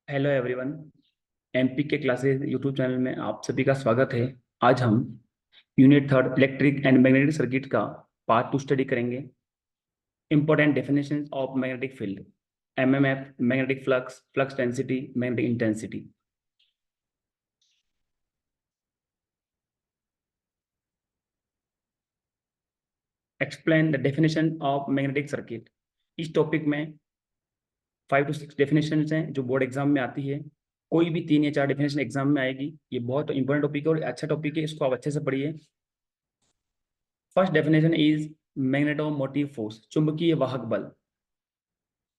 Hello everyone. MP के classes YouTube channel में आप सभी का स्वागत है। आज हम unit third electric and magnetic circuit का पार्ट 2 स्टडी करेंगे। Important definitions of magnetic field, MMF, magnetic flux, flux density, magnetic intensity. Explain the definition of magnetic circuit. इस टॉपिक में 5 to 6 डेफिनेशन हैं जो बोर्ड एग्जाम में आती है। कोई भी 3 या 4 डेफिनेशन एग्जाम में आएगी। ये बहुत इंपॉर्टेंट टॉपिक है और अच्छा टॉपिक है, इसको आप अच्छे से पढ़िए। First definition is magnetomotive force, चुंबकीय वाहक बल।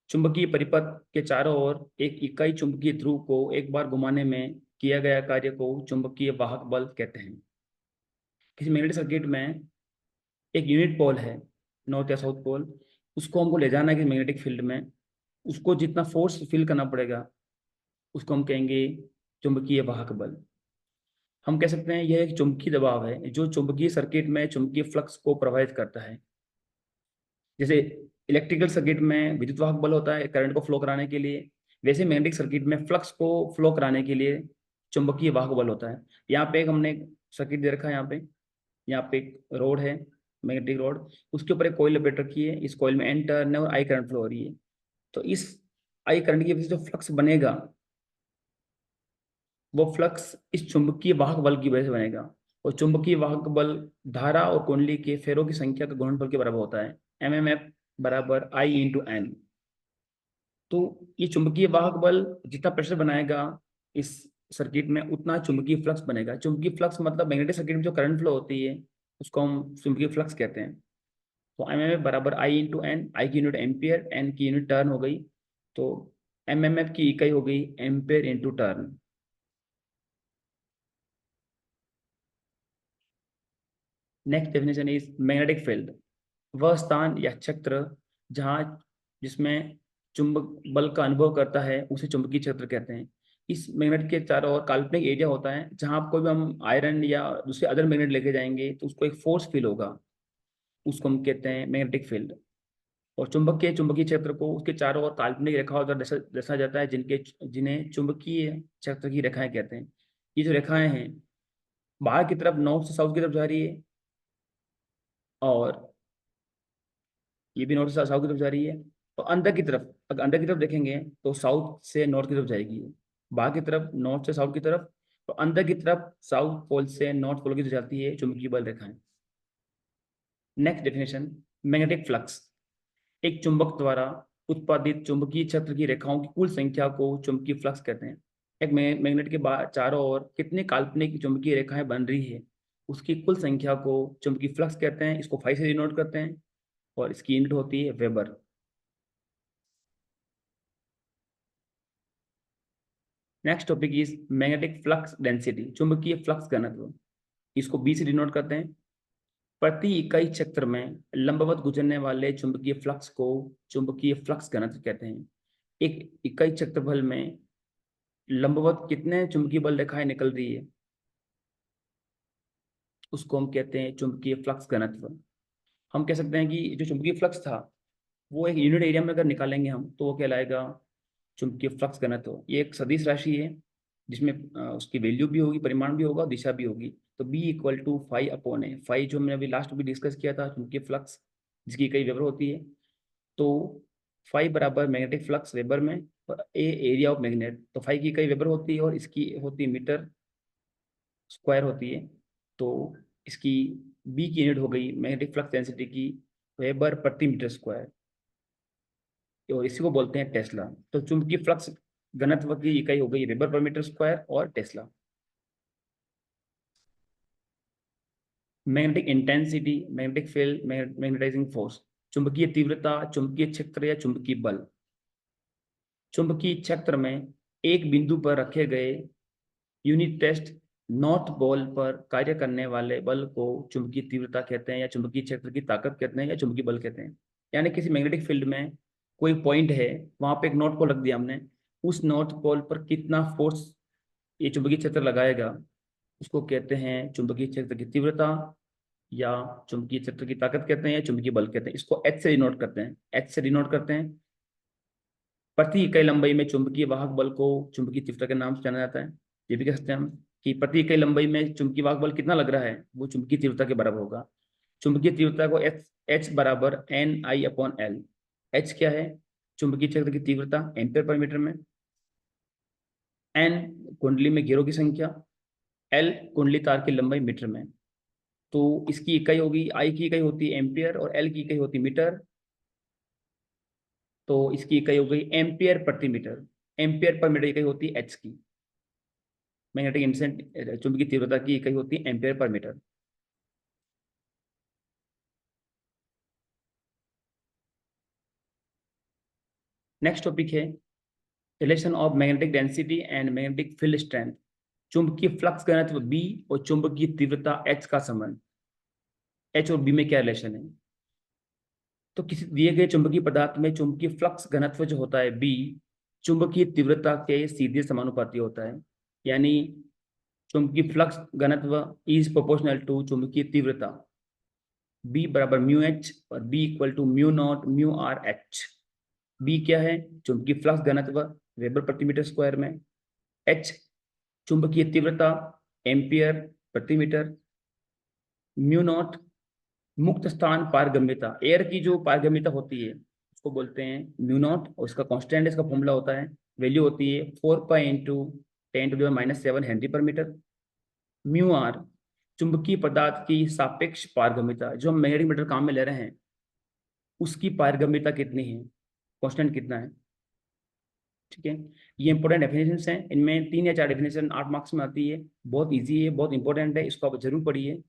चुंबकीय परिपथ के चारों ओर एक इकाई चुंबकीय ध्रुव को एक बार घुमाने में किया गया कार्य को चुंबकीय वाहक बल कहते हैं। किसी मैग्नेटिक सर्किट में एक यूनिट पोल है, नॉर्थ या साउथ पोल, उसको हमको ले जाना है कि मैग्नेटिक फील्ड में उसको जितना फोर्स फील करना पड़ेगा उसको हम कहेंगे चुंबकीय वाहक बल। हम कह सकते हैं यह एक चुंबकीय दबाव है जो चुंबकीय सर्किट में चुंबकीय फ्लक्स को प्रभावित करता है। जैसे इलेक्ट्रिकल सर्किट में विद्युत वाहक बल होता है करंट को फ्लो कराने के लिए, वैसे मैग्नेटिक सर्किट में फ्लक्स को फ्लो कराने के लिए चुंबकीय वाहक बल होता है। यहाँ पे एक हमने सर्किट दे रखा है। यहाँ पे एक रोड है, मैग्नेटिक रोड, उसके ऊपर एक कॉइल लपेट रखी है। इस कॉइल में एन टर्न है और आई करंट फ्लो हो रही है। तो इस आई करंट की वजह से जो फ्लक्स बनेगा वो फ्लक्स इस चुंबकीय वाहक बल की वजह से बनेगा। और चुंबकीय वाहक बल धारा और कुंडली के फेरों की संख्या का गुणनफल के बराबर होता है, एमएमएफ बराबर आई इंटू एन। तो ये चुंबकीय वाहक बल जितना प्रेशर बनाएगा इस सर्किट में उतना चुंबकीय फ्लक्स बनेगा। चुंबकीय फ्लक्स मतलब मैग्नेटिक सर्किट में जो करंट फ्लो होती है उसको हम चुंबकीय फ्लक्स कहते हैं। तो एमएमएफ बराबर आई इंटू एन, आई की यूनिट एम्पियर, एन की यूनिट टर्न हो गई। तो एमएमएफ की इकाई हो गई ampere into turn. Next definition is magnetic field, वह स्थान या क्षेत्र जहाँ जिसमें चुंबक बल का अनुभव करता है उसे चुंबकीय क्षेत्र कहते हैं। इस मैग्नेट के चारों ओर काल्पनिक एरिया होता है जहाँ आप कोई भी हम आयरन या दूसरे अदर मैग्नेट लेके जाएंगे तो उसको एक फोर्स फील होगा, उसको हम कहते हैं मैग्नेटिक फील्ड। और चुंबक के चुंबकीय क्षेत्र को उसके चारों ओर काल्पनिक रेखाओं द्वारा दर्शाया जाता है जिनके जिन्हें चुंबकीय क्षेत्र की रेखाएं कहते हैं। ये जो रेखाएं हैं बाहर की तरफ नॉर्थ से साउथ की तरफ जा रही है, और ये भी नॉर्थ से साउथ की तरफ जा रही है। तो अंदर की तरफ, अगर अंदर की तरफ देखेंगे तो साउथ से नॉर्थ की तरफ जाएगी, बाहर की तरफ नॉर्थ से साउथ की तरफ। तो अंदर की तरफ साउथ पोल से नॉर्थ पोल की तरफ जाती है चुंबकीय बल रेखाएं। नेक्स्ट डेफिनेशन, मैग्नेटिक फ्लक्स, एक चुंबक द्वारा उत्पादित चुंबकीय क्षेत्र की रेखाओं की कुल संख्या को चुंबकीय फ्लक्स कहते हैं। एक मैग्नेट के चारों ओर कितने काल्पनिक चुंबकीय रेखाएं बन रही है उसकी कुल संख्या को चुंबकीय फ्लक्स कहते हैं। इसको फाई से डिनोट करते हैं और इसकी यूनिट होती है weber. Next topic is magnetic flux density, चुंबकीय फ्लक्स घनत्व। इसको बी से डिनोट करते हैं। प्रति इकाई क्षेत्र में लंबवत गुजरने वाले चुंबकीय फ्लक्स को चुंबकीय फ्लक्स घनत्व कहते हैं। एक इकाई क्षेत्रफल में लंबवत कितने चुंबकीय बल रेखाएं निकल रही है उसको हम कहते हैं चुंबकीय फ्लक्स घनत्व। हम कह सकते हैं कि जो चुंबकीय फ्लक्स था वो एक यूनिट एरिया में अगर निकालेंगे हम तो वो कहलाएगा चुंबकीय फ्लक्स घनत्व। ये एक सदिश राशि है जिसमें उसकी वैल्यू भी होगी, परिमाण भी होगा, दिशा भी होगी। तो B equal to phi upon A, phi जो हमने अभी लास्ट में डिस्कस किया था चुंबकीय फ्लक्स जिसकी कई वेबर होती है। तो फाई बराबर मैग्नेटिक फ्लक्स वेबर में, और ए एरिया ऑफ मैग्नेट। तो फाई की कई वेबर होती है और इसकी होती है मीटर स्क्वायर होती है। तो इसकी बी की यूनिट हो गई मैग्नेटिक फ्लक्स डेंसिटी की वेबर प्रति मीटर स्क्वायर, और इसी को बोलते हैं टेस्ला। तो चुंबकीय फ्लक्स घनत्व की इकाई हो गई वेबर पर मीटर स्क्वायर और tesla. Magnetic intensity, magnetic field, magnetising force, चुंबकीय तीव्रता, चुंबकीय क्षेत्र या चुंबकीय बल। चुंबकीय क्षेत्र में एक बिंदु पर रखे गए यूनिट टेस्ट नॉर्थ पोल पर कार्य करने वाले बल को चुंबकीय तीव्रता कहते हैं या चुंबकीय क्षेत्र की ताकत कहते हैं या चुंबकीय बल कहते हैं। यानी किसी मैग्नेटिक फील्ड में कोई पॉइंट है, वहां पे एक नॉर्थ पोल रख दिया हमने, उस नॉर्थ पोल पर कितना फोर्स ये चुंबकीय क्षेत्र लगाएगा उसको कहते हैं चुंबकीय क्षेत्र की तीव्रता या चुंबकीय क्षेत्र की ताकत कहते हैं या चुंबकीय बल कहते हैं। इसको एच से डिनोट करते हैं, एच से डिनोट करते हैं। प्रति इकाई लंबाई में चुंबकीय वाहक बल को चुंबकीय तीव्रता के नाम से जाना जाता है। ये भी कह सकते हैं हम कि प्रति इकाई लंबाई में चुंबकीय वाहक बल कितना लग रहा है, वो चुंबकीय तीव्रता के बराबर होगा। चुंबकीय तीव्रता को एच बराबर एन आई अपॉन एल। एच क्या है? चुंबकीय क्षेत्र की तीव्रता एम्पीयर पर मीटर में। एन कुंडली में घेरों की संख्या। एल कुंडली तार की लंबाई मीटर में। तो इसकी इकाई होगी, आई की इकाई होती है एम्पियर और एल की इकाई होती है मीटर। तो इसकी इकाई हो गई एम्पियर प्रति मीटर। एम्पियर पर मीटर इकाई होती है एच की। मैग्नेटिक इंस्टेंट चुंबकीय तीव्रता की इकाई होती है ampere per metre. Next topic है relation of magnetic density and magnetic field strength. चुंबकीय फ्लक्स घनत्व बी और चुंबकीय तीव्रता एच का संबंध। एच और बी में क्या रिलेशन है? तो किसी दिए गए चुंबकीय पदार्थ में चुंबकीय फ्लक्स घनत्व जो होता है बी, चुंबकीय तीव्रता के सीधे समानुपाती होता है। यानी चुंबकीय फ्लक्स घनत्व इज प्रोपोर्शनल टू चुंबकीय तीव्रता। बी बराबर म्यू एच और B equal to mu not mu R H. B क्या है? चुंबकीय फ्लक्स घनत्व वेबर प्रति मीटर स्क्वायर में। एच चुंबकीय तीव्रता एम्पियर प्रति मीटर। म्यू नॉट मुक्त स्थान पारगम्यता, एयर की जो पारगम्यता होती है उसको बोलते हैं म्यू नॉट, और इसका कांस्टेंट, इसका फॉर्मूला होता है, वैल्यू होती है 4 पाई इंटू 10⁻⁷ हेनरी पर मीटर। म्यू आर चुंबकीय पदार्थ की सापेक्ष पारगम्यता, जो हम मैग्नेटिक मीटर काम में ले रहे हैं उसकी पारगम्यता कितनी है, कांस्टेंट कितना है। ठीक है, ये इंपॉर्टेंट डेफिनेशन हैं। इनमें 3 या 4 डेफिनेशन 8 मार्क्स में आती है। बहुत इजी है, बहुत इंपॉर्टेंट है, इसको आप जरूर पढ़िए।